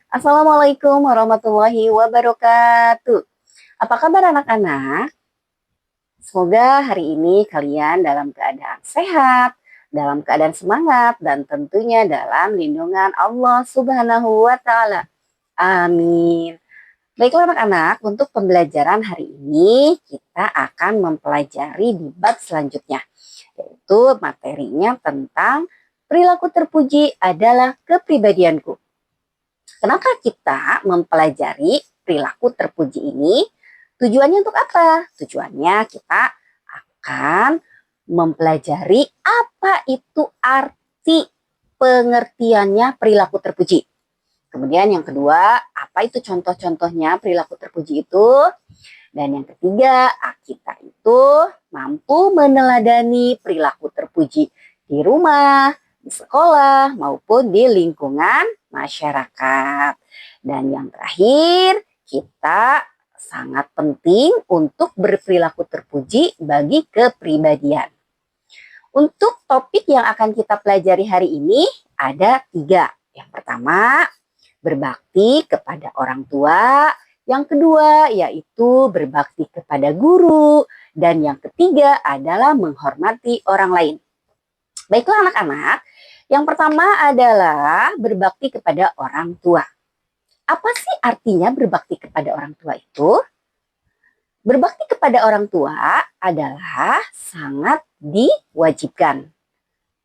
Assalamualaikum warahmatullahi wabarakatuh. Apa kabar anak-anak? Semoga hari ini kalian dalam keadaan sehat, dalam keadaan semangat, dan tentunya dalam lindungan Allah Subhanahu wa Ta'ala. Amin. Baiklah anak-anak, untuk pembelajaran hari ini kita akan mempelajari di bab selanjutnya, yaitu materinya tentang perilaku terpuji adalah kepribadianku. Kenapa kita mempelajari perilaku terpuji ini? Tujuannya untuk apa? Tujuannya kita akan mempelajari apa itu arti pengertiannya perilaku terpuji. Kemudian yang kedua, apa itu contoh-contohnya perilaku terpuji itu? Dan yang ketiga, kita itu mampu meneladani perilaku terpuji di rumah, di sekolah, maupun di lingkungan masyarakat. Dan yang terakhir, kita sangat penting untuk berperilaku terpuji bagi kepribadian. Untuk topik yang akan kita pelajari hari ini ada 3. Yang pertama, berbakti kepada orang tua. Yang kedua, yaitu berbakti kepada guru. Dan yang ketiga adalah menghormati orang lain. Baiklah anak-anak, yang pertama adalah berbakti kepada orang tua. Apa sih artinya berbakti kepada orang tua itu? Berbakti kepada orang tua adalah sangat diwajibkan.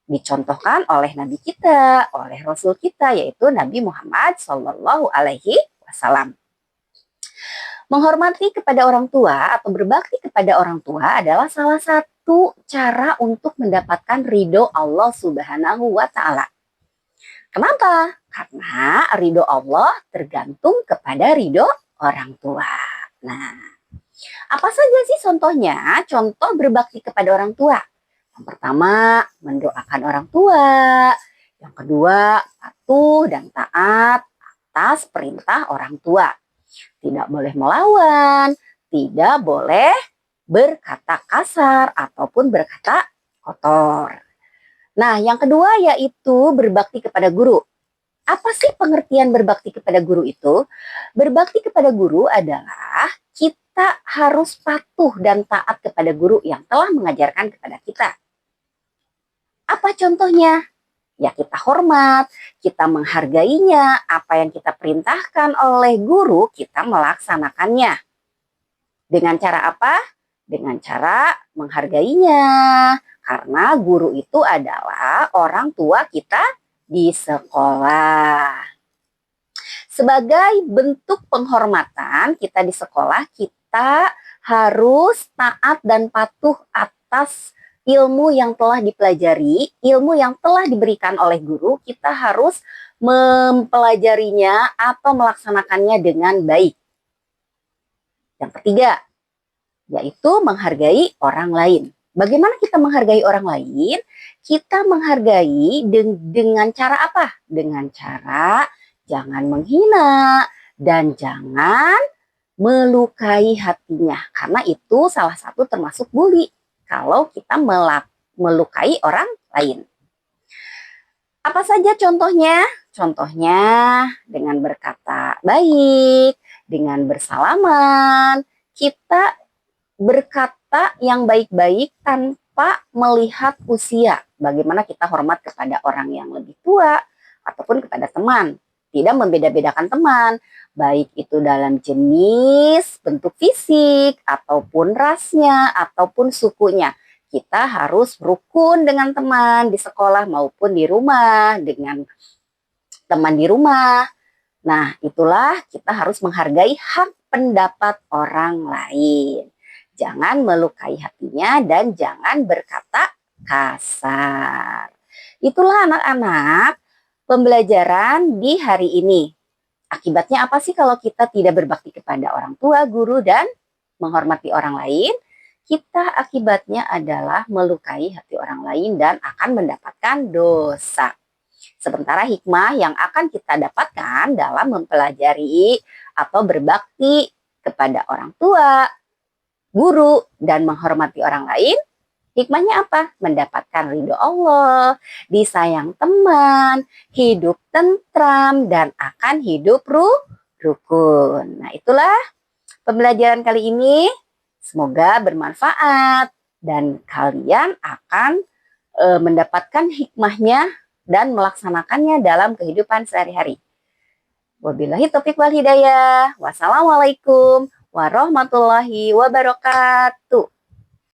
Dicontohkan oleh Nabi kita, oleh Rasul kita, yaitu Nabi Muhammad Sallallahu Alaihi Wasallam. Menghormati kepada orang tua atau berbakti kepada orang tua adalah salah satu cara untuk mendapatkan ridho Allah Subhanahu wa Ta'ala. Kenapa? Karena ridho Allah tergantung kepada ridho orang tua. Nah, apa saja sih contohnya? Contoh berbakti kepada orang tua. Yang pertama, mendoakan orang tua. Yang kedua, patuh dan taat atas perintah orang tua. Tidak boleh melawan, tidak boleh berkata kasar ataupun berkata kotor. Nah, yang kedua yaitu berbakti kepada guru. Apa sih pengertian berbakti kepada guru itu? Berbakti kepada guru adalah kita harus patuh dan taat kepada guru yang telah mengajarkan kepada kita. Apa contohnya? Ya kita hormat, kita menghargainya, apa yang kita perintahkan oleh guru kita melaksanakannya. Dengan cara apa? Dengan cara menghargainya. Karena guru itu adalah orang tua kita di sekolah. Sebagai bentuk penghormatan kita di sekolah, kita harus taat dan patuh atas ilmu yang telah dipelajari, ilmu yang telah diberikan oleh guru, kita harus mempelajarinya atau melaksanakannya dengan baik. Yang ketiga, yaitu menghargai orang lain. Bagaimana kita menghargai orang lain? Kita menghargai dengan cara apa? Dengan cara jangan menghina dan jangan melukai hatinya. Karena itu salah satu termasuk bully. Kalau kita melukai orang lain. Apa saja contohnya? Contohnya dengan berkata baik, dengan bersalaman. Kita berkata yang baik-baik tanpa melihat usia. Bagaimana kita hormat kepada orang yang lebih tua ataupun kepada teman. Tidak membeda-bedakan teman, baik itu dalam jenis, bentuk fisik, ataupun rasnya, ataupun sukunya. Kita harus rukun dengan teman di sekolah maupun di rumah, dengan teman di rumah. Nah, itulah kita harus menghargai hak pendapat orang lain. Jangan melukai hatinya dan jangan berkata kasar. Itulah anak-anak pembelajaran di hari ini. Akibatnya apa sih kalau kita tidak berbakti kepada orang tua, guru, dan menghormati orang lain? Kita akibatnya adalah melukai hati orang lain dan akan mendapatkan dosa. Sementara hikmah yang akan kita dapatkan dalam mempelajari atau berbakti kepada orang tua, guru, dan menghormati orang lain Hikmahnya apa? Mendapatkan ridho Allah, disayang teman, hidup tentram, dan akan hidup rukun. Nah, itulah pembelajaran kali ini. Semoga bermanfaat dan kalian akan mendapatkan hikmahnya dan melaksanakannya dalam kehidupan sehari-hari. Wabillahi taufiq wal hidayah. Wassalamualaikum warahmatullahi wabarakatuh.